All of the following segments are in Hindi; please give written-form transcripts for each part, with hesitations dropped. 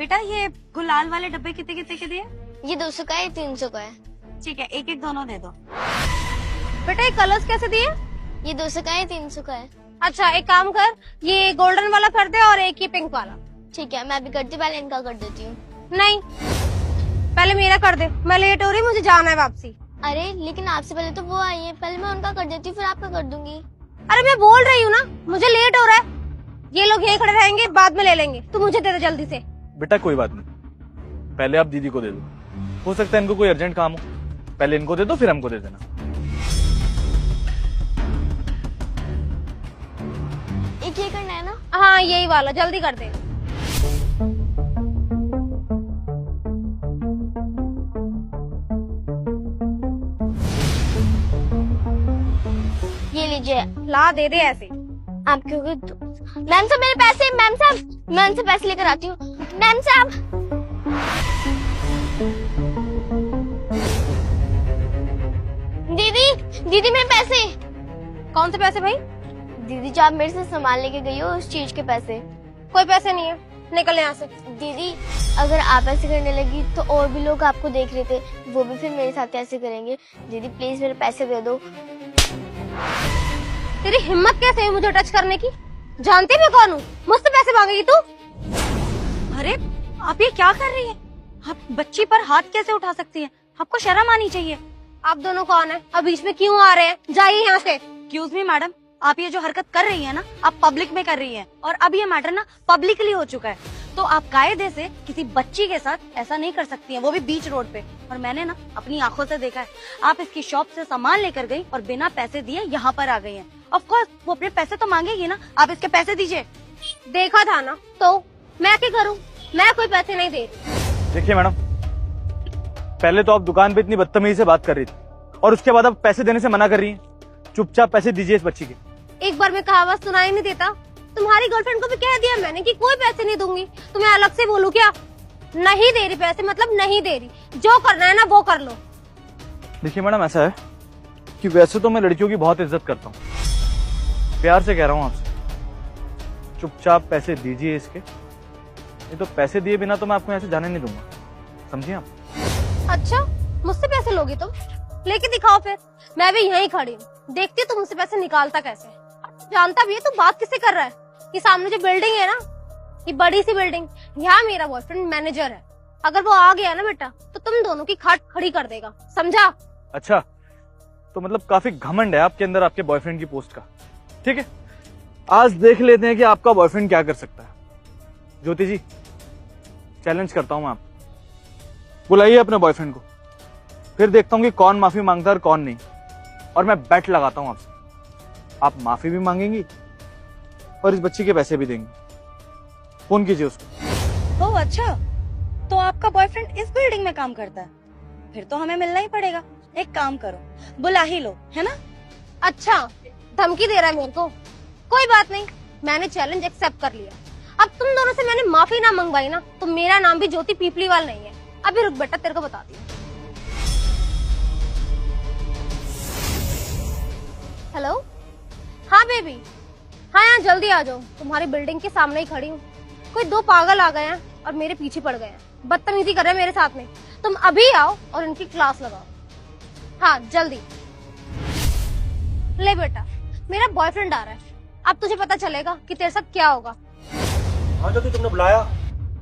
बेटा ये गुलाल वाले डब्बे कितने कितने के दिए? ये 200 का है, 300 का है। ठीक है, एक एक दोनों दे दो। बेटा ये कलर्स कैसे दिए? ये 200 का है, 300 का है। अच्छा एक काम कर, ये गोल्डन वाला कर दे और एक ही पिंक वाला। ठीक है, मैं अभी करती हूँ, पहले इनका कर देती हूँ। नहीं, पहले मेरा कर दे, मैं लेट हो रही, मुझे जाना है वापसी। अरे लेकिन आपसे पहले तो वो आई है, पहले मैं उनका कर देती हूँ, फिर आपका कर दूंगी। अरे मैं बोल रही हूँ ना, मुझे लेट हो रहा है। ये लोग यहीं खड़े रहेंगे, बाद में ले लेंगे। तू मुझे दे दे जल्दी से। बेटा कोई बात नहीं, पहले आप दीदी को दे दो, हो सकता है इनको कोई अर्जेंट काम हो। पहले इनको दे दो, फिर हमको दे देना। एक ये करना है ना? हाँ यही वाला, जल्दी कर दे। ये लीजिए। ला दे दे ऐसे। आप क्योंकि मैम साहब मेरे पैसे, मैम साहब मैं उनसे पैसे लेकर आती हूँ। मैम साहब दीदी, दीदी मेरे पैसे। कौन से पैसे भाई? दीदी जो आप मेरे से सामान लेके गई हो उस चीज के पैसे। कोई पैसे नहीं है, निकल यहाँ से। दीदी अगर आप ऐसे करने लगी तो और भी लोग आपको देख रहे थे, वो भी फिर मेरे साथ ऐसे करेंगे। दीदी प्लीज मेरे पैसे दे दो। तेरी हिम्मत कैसे है मुझे टच करने की? जानती मैं कौन हूँ? मुझसे पैसे मांगेगी तू? अरे आप ये क्या कर रही है? आप बच्ची पर हाथ कैसे उठा सकती है? आपको शर्म आनी चाहिए। आप दोनों कौन है? अब बीच में क्यों आ रहे हैं? जाइए यहाँ से। एक्सक्यूज मी मैडम, आप ये जो हरकत कर रही है ना, आप पब्लिक में कर रही है, और अब ये मैटर ना पब्लिकली हो चुका है, तो आप कायदे से किसी बच्ची के साथ ऐसा नहीं कर सकती हैं, वो भी बीच रोड पे। और मैंने ना अपनी आंखों से देखा है, आप इसकी शॉप से सामान लेकर गई और बिना पैसे दिए यहाँ पर आ गई हैं। ऑफ कोर्स वो अपने पैसे तो मांगेगी ना, आप इसके पैसे दीजिए। देखा था ना, तो मैं क्या करूँ? मैं कोई पैसे नहीं दे रही। देखिए मैडम, पहले तो आप दुकान पे इतनी बदतमीजी से बात कर रही थी, और उसके बाद आप पैसे देने से मना कर रही हैं। चुपचाप पैसे दीजिए इस बच्ची के। एक बार में कहावत सुनाई नहीं देता? तुम्हारी गर्लफ्रेंड को भी कह दिया मैंने कि कोई पैसे नहीं दूंगी। तुम्हें अलग से बोलूं क्या? नहीं दे रही पैसे मतलब नहीं दे रही, जो करना है ना वो कर लो। देखिए मैडम, ऐसा है कि वैसे तो मैं लड़कियों की बहुत इज्जत करता हूँ, प्यार से कह रहा हूँ आपसे, चुपचाप पैसे दीजिए इसके। नहीं तो पैसे दिए बिना तो मैं आपको यहाँ से जाने नहीं दूंगा, समझिए आप? अच्छा मुझसे पैसे लोगी तुम? लेके दिखाओ फिर, मैं भी यहीं खड़ी हूँ, देखती तुम मुझसे पैसे निकालता कैसे। जानता भी है तू बात किससे कर रहा है? ये सामने जो बिल्डिंग है ना, ये बड़ी सी बिल्डिंग, यहाँ मेरा बॉयफ्रेंड मैनेजर है। अगर वो आ गया ना बेटा तो तुम दोनों की खाट खड़ी कर देगा, समझा? अच्छा, तो मतलब काफी घमंड है आपके अंदर आपके बॉयफ्रेंड की पोस्ट का। ठीक है, आज देख लेते हैं कि आपका बॉयफ्रेंड क्या कर सकता है। ज्योति जी, चैलेंज करता हूं मैं आपको, बुलाइए अपने बॉयफ्रेंड को, फिर देखता हूं कि कौन माफी मांगता है और कौन नहीं। और मैं बेट लगाता हूं आपसे, आप माफी भी मांगेंगी और इस बच्ची के पैसे भी देंगे। फोन कीजिए उसको। ओह अच्छा, तो आपका बॉयफ्रेंड इस बिल्डिंग में काम करता है? फिर तो हमें मिलना ही पड़ेगा। एक काम करो, बुला ही लो, है ना? अच्छा धमकी दे रहा है मेरे को? कोई बात नहीं, मैंने चैलेंज एक्सेप्ट कर लिया। अब तुम दोनों से मैंने माफी ना मंगवाई ना तो मेरा नाम भी ज्योति पीपलीवाल नहीं है। अभी रुक बेटा, तेरे को बताती हूँ। हेलो, हाँ बेबी, हाँ यहाँ जल्दी आ जाओ, तुम्हारी बिल्डिंग के सामने ही खड़ी हूँ। कोई दो पागल आ गए हैं और मेरे पीछे पड़ गए हैं, बदतमीजी कर रहे हैं मेरे साथ में। तुम अभी आओ और इनकी क्लास लगाओ। हाँ जल्दी। ले बेटा, मेरा बॉयफ्रेंड आ रहा है, अब तुझे पता चलेगा कि तेरे साथ क्या होगा। हाँ जो तुमने बुलाया।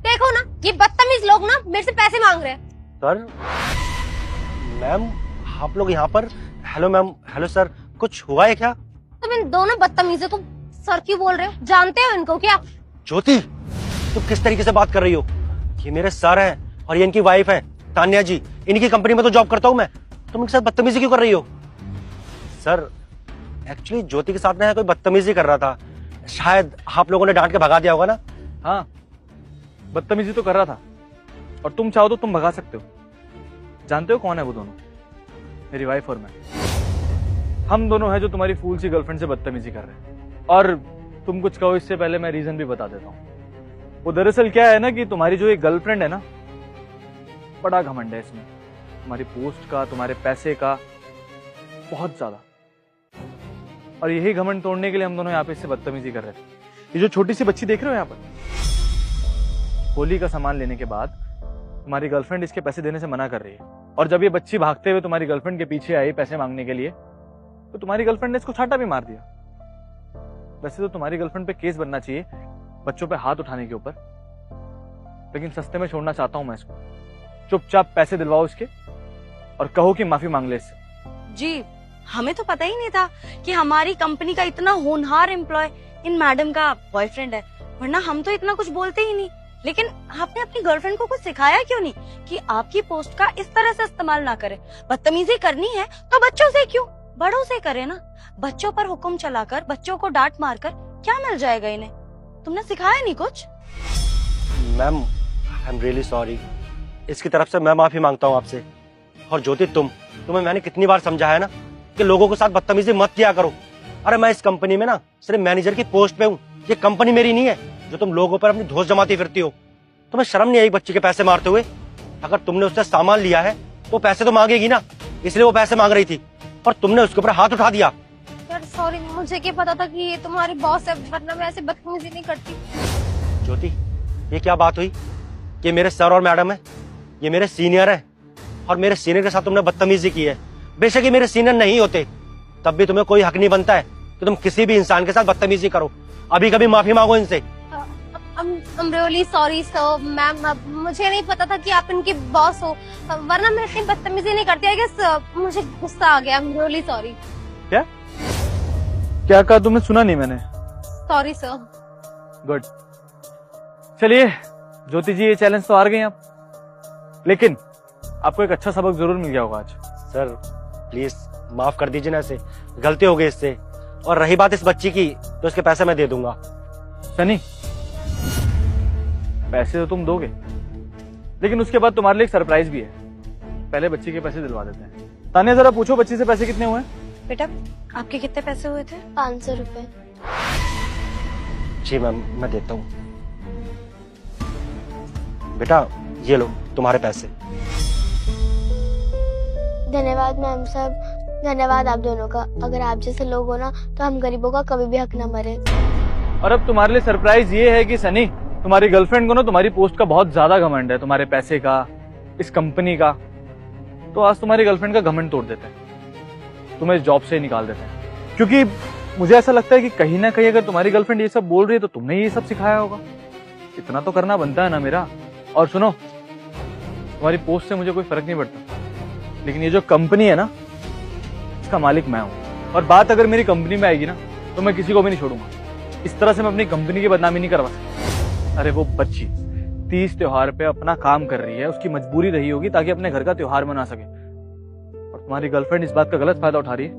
देखो ना, ये बदतमीज लोग ना मेरे से पैसे मांग रहे हैं। सर, मैम आप लोग यहाँ पर? Hello ma'am. हेलो सर, कुछ हुआ है क्या? तुम इन दोनों बदतमीजों को सर क्यों बोल रहे हो? जानते हो इनको क्या? ज्योति, तुम किस तरीके से बात कर रही हो? ये मेरे सर हैं और ये इनकी वाइफ है तान्या जी, इनकी कंपनी में तो जॉब करता हूँ मैं। तुम इनके साथ बदतमीजी क्यों कर रही हो? सर एक्चुअली ज्योति के साथ में कोई बदतमीजी कर रहा था, शायद आप लोगों ने डांट के भगा दिया होगा ना। हाँ, बदतमीजी तो कर रहा था, और तुम चाहो तो तुम भगा सकते हो। जानते हो कौन है वो दोनों? मेरी वाइफ और मैं। हम दोनों हैं जो तुम्हारी फूल सी गर्लफ्रेंड से बदतमीजी कर रहे हैं। और तुम कुछ कहो इससे पहले मैं रीजन भी बता देता हूँ। वो दरअसल क्या है ना कि तुम्हारी जो एक गर्लफ्रेंड है ना, बड़ा घमंड है इसमें, तुम्हारी पोस्ट का, तुम्हारे पैसे का, बहुत ज्यादा। और यही घमंड तोड़ने के लिए हम दोनों यहाँ पे इससे बदतमीजी कर रहे थे। ये जो छोटी सी बच्ची देख रहे हो यहाँ पर, होली का सामान लेने के बाद तुम्हारी गर्लफ्रेंड इसके पैसे देने से मना कर रही है, और जब ये बच्ची भागते हुए तुम्हारी गर्लफ्रेंड के पीछे आई पैसे मांगने के लिए, तो तुम्हारी गर्लफ्रेंड ने इसको छाटा भी मार दिया। वैसे तो तुम्हारी गर्लफ्रेंड पे केस बनना चाहिए बच्चों पे हाथ उठाने के ऊपर, लेकिन सस्ते में छोड़ना चाहता हूं मैं इसको। चुपचाप पैसे दिलवाओ इसके और कहो कि माफी मांग ले इससे। जी, हमें तो पता ही नहीं था कि हमारी कंपनी का इतना होनहार एम्प्लॉय इन मैडम का बॉयफ्रेंड है, वरना हम तो इतना कुछ बोलते ही नहीं। लेकिन आपने अपनी गर्लफ्रेंड को कुछ सिखाया क्यों नहीं कि आपकी पोस्ट का इस तरह से इस्तेमाल ना करे? बदतमीजी करनी है तो बच्चों से क्यों, बड़ों से करे ना। बच्चों पर हुक्म चलाकर, बच्चों को डांट मारकर क्या मिल जाएगा इन्हें? तुमने सिखाया नहीं कुछ? Ma'am I am really sorry, इसकी तरफ से मैं माफी मांगता हूँ आपसे। और ज्योति, तुम्हें मैंने कितनी बार समझाया ना कि लोगों के साथ बदतमीजी मत किया करो। अरे मैं इस कंपनी में ना सिर्फ मैनेजर की पोस्ट पे हूँ, ये कंपनी मेरी नहीं है जो तुम लोगों पर अपनी धौंस जमाती फिरती हो। तुम्हें शर्म नहीं आई बच्ची के पैसे मारते हुए? अगर तुमने उससे सामान लिया है तो पैसे तो मांगेगी ना, इसलिए वो पैसे मांग रही थी और तुमने उसके ऊपर हाथ उठा दिया। सर सॉरी, मुझे क्या पता था कि ये तुम्हारी बॉस है, वरना मैं ऐसे बदतमीजी नहीं करती। ज्योति, ये क्या बात हुई? ये मेरे सर और मैडम है, ये मेरे सीनियर है, और मेरे सीनियर के साथ तुमने बदतमीजी की है। बेशक ये मेरे सीनियर नहीं होते, तब भी तुम्हें कोई हक नहीं बनता है कि तुम किसी भी इंसान के साथ बदतमीजी करो। अभी कभी माफी मांगो इनसे। I'm really sorry sir, ma'am मुझे नहीं पता था कि आप इनकी बॉस हो, वरना मैं इतनी बदतमीजी नहीं करती। I guess मुझे गुस्सा आ गया। I'm really sorry। क्या क्या कहा तुमने? सुना नहीं मैंने। Sorry sir। गुड, चलिए ज्योति जी, ये चैलेंज तो हार गई आप, लेकिन आपको एक अच्छा सबक जरूर मिल गया होगा आज। सर प्लीज माफ कर दीजिए ना, ऐसे गलती हो गई इससे। और रही बात इस बच्ची की, तो इसके पैसे मैं दे दूंगा। सनी, पैसे तो तुम दोगे, लेकिन उसके बाद तुम्हारे लिए एक सरप्राइज भी है। पहले बच्ची के पैसे दिलवा देते हैं। तानिया, जरा पूछो बच्ची से पैसे कितने हुए? बेटा, आपके कितने पैसे हुए थे? 500 रुपए। जी मैम, मैं देता हूँ। बेटा ये लो तुम्हारे पैसे। धन्यवाद मैम साहब, धन्यवाद आप दोनों का। अगर आप जैसे लोग हो ना तो हम गरीबों का कभी भी हक ना मरे। और अब तुम्हारे लिए सरप्राइज ये है कि सनी, तुम्हारी गर्लफ्रेंड को ना तुम्हारी पोस्ट का बहुत ज्यादा घमंड है, तुम्हारे पैसे का, इस कंपनी का। तो आज तुम्हारी गर्लफ्रेंड का घमंड तोड़ देते हैं, तुम्हें इस जॉब से निकाल देते हैं। क्योंकि मुझे ऐसा लगता है कि कहीं ना कहीं अगर तुम्हारी गर्लफ्रेंड ये सब बोल रही है तो तुमने ये सब सिखाया होगा। इतना तो करना बनता है ना मेरा। और सुनो, तुम्हारी पोस्ट से मुझे कोई फर्क नहीं पड़ता, लेकिन ये जो कंपनी है ना, इसका मालिक मैं हूं। और बात अगर मेरी कंपनी में आएगी ना, तो मैं किसी को भी नहीं छोड़ूंगा। इस तरह से मैं अपनी कंपनी की बदनामी नहीं करवा सकता। अरे वो बच्ची 30 त्योहार पे अपना काम कर रही है, उसकी मजबूरी रही होगी ताकि अपने घर का त्योहार मना सके, और तुम्हारी गर्लफ्रेंड इस बात का गलत फायदा उठा रही है।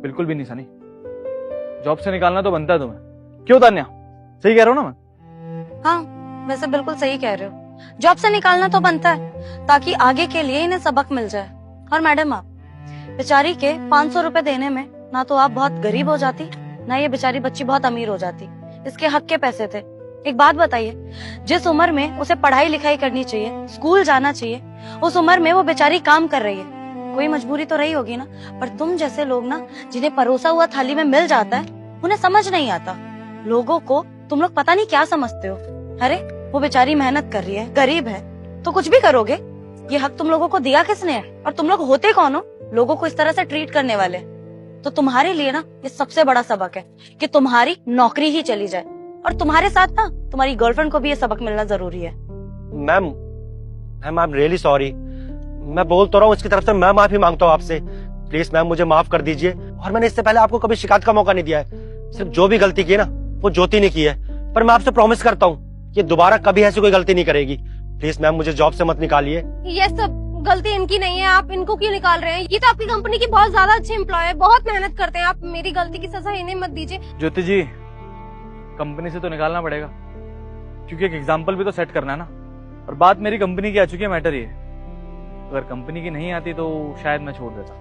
बिल्कुल भी नहीं सनी, जॉब से निकालना तो बनता है तुम्हें। क्यों तान्या, सही कह रहा हूँ ना मैं? हाँ, वैसे बिल्कुल सही कह रहे हो। जॉब से निकालना तो बनता है ताकि आगे के लिए इन्हें सबक मिल जाए। और मैडम, आप बेचारी के 500 रुपए देने में ना तो आप बहुत गरीब हो जाती, ना ये बेचारी बच्ची बहुत अमीर हो जाती। इसके हक के पैसे थे। एक बात बताइए, जिस उम्र में उसे पढ़ाई लिखाई करनी चाहिए, स्कूल जाना चाहिए, उस उम्र में वो बेचारी काम कर रही है। कोई मजबूरी तो रही होगी ना। पर तुम जैसे लोग ना, जिन्हें परोसा हुआ थाली में मिल जाता है, उन्हें समझ नहीं आता। लोगों को तुम लोग पता नहीं क्या समझते हो। अरे वो बेचारी मेहनत कर रही है, गरीब है, तो कुछ भी करोगे। ये हक तुम लोगों को दिया किसने है? और तुम लोग होते कौन हो लोगों को इस तरह से ट्रीट करने वाले? तो तुम्हारे लिए ना ये सबसे बड़ा सबक है कि तुम्हारी नौकरी ही चली जाए, और तुम्हारे साथ ना तुम्हारी गर्लफ्रेंड को भी ये सबक मिलना जरूरी है। Ma'am I am really sorry. मैं बोल तो रहा हूँ, इसकी तरफ से मैं माफी मांगता हूँ आपसे। प्लीज मैम, मुझे माफ कर दीजिए। और मैंने इससे पहले आपको कभी शिकायत का मौका नहीं दिया है। सिर्फ जो भी गलती की है ना, वो ज्योति ने की है। पर मैं आपसे प्रॉमिस करता हूँ कि दोबारा कभी ऐसी कोई गलती नहीं करेगी। प्लीज मैम, मुझे जॉब से मत निकालिए। ये सब गलती इनकी नहीं है, आप इनको क्यों निकाल रहे हैं? ये तो आपकी कंपनी की बहुत ज्यादा अच्छे एम्प्लॉय है, बहुत मेहनत करते हैं। आप मेरी गलती की सजा इन्हें मत दीजिए। ज्योति जी, कंपनी से तो निकालना पड़ेगा, क्योंकि एक एग्जाम्पल भी तो सेट करना है ना। और बात मेरी कंपनी की आ चुकी है, मैटर ये। अगर कंपनी की नहीं आती तो शायद मैं छोड़ देता।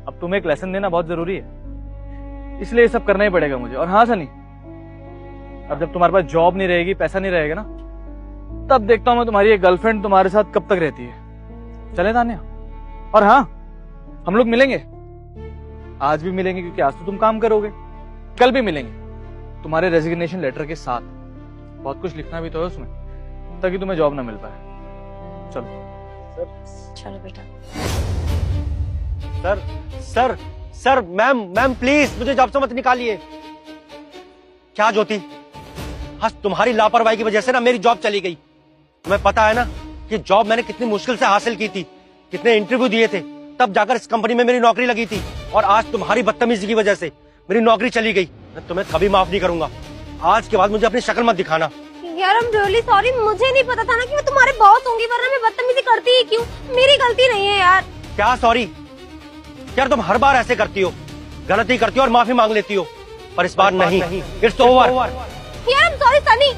अब तुम्हें एक लेसन देना बहुत जरूरी है, इसलिए ये सब करना ही पड़ेगा मुझे। और हाँ सनी, अब जब तुम्हारे पास जॉब नहीं रहेगी, पैसा नहीं रहेगा ना, तब देखता हूँ मैं तुम्हारी एक गर्लफ्रेंड तुम्हारे साथ कब तक रहती है। चले तान्या? और हाँ, हम लोग मिलेंगे, आज भी मिलेंगे, क्योंकि आज तो तुम काम करोगे, कल भी मिलेंगे तुम्हारे रेजिग्नेशन लेटर के साथ। बहुत कुछ लिखना भी तो है उसमें, ताकि तुम्हें जॉब ना मिल पाए। चलो चलो बेटा। Sir sir sir, ma'am please मुझे जॉब से मत निकालिए। क्या ज्योति, हाँ तुम्हारी लापरवाही की वजह से ना मेरी जॉब चली गई। तुम्हें पता है ना कि जॉब मैंने कितनी मुश्किल से हासिल की थी, कितने इंटरव्यू दिए थे, तब जाकर इस कंपनी में मेरी नौकरी लगी थी, और आज तुम्हारी बदतमीजी की वजह से मेरी नौकरी चली गई। मैं तुम्हें कभी माफ नहीं करूंगा। आज के बाद मुझे अपनी शक्ल मत दिखाना। यार I'm really sorry, मुझे नहीं पता था ना कि मैं तुम्हारे बॉस होंगी, वरना मैं बदतमीजी करती ही क्यों? मेरी गलती नहीं है यार। क्या सॉरी? यार तुम हर बार ऐसे करती हो, गलती करती हो और माफी मांग लेती हो, पर इस बार नहीं। It's over. यार I'm sorry सनी,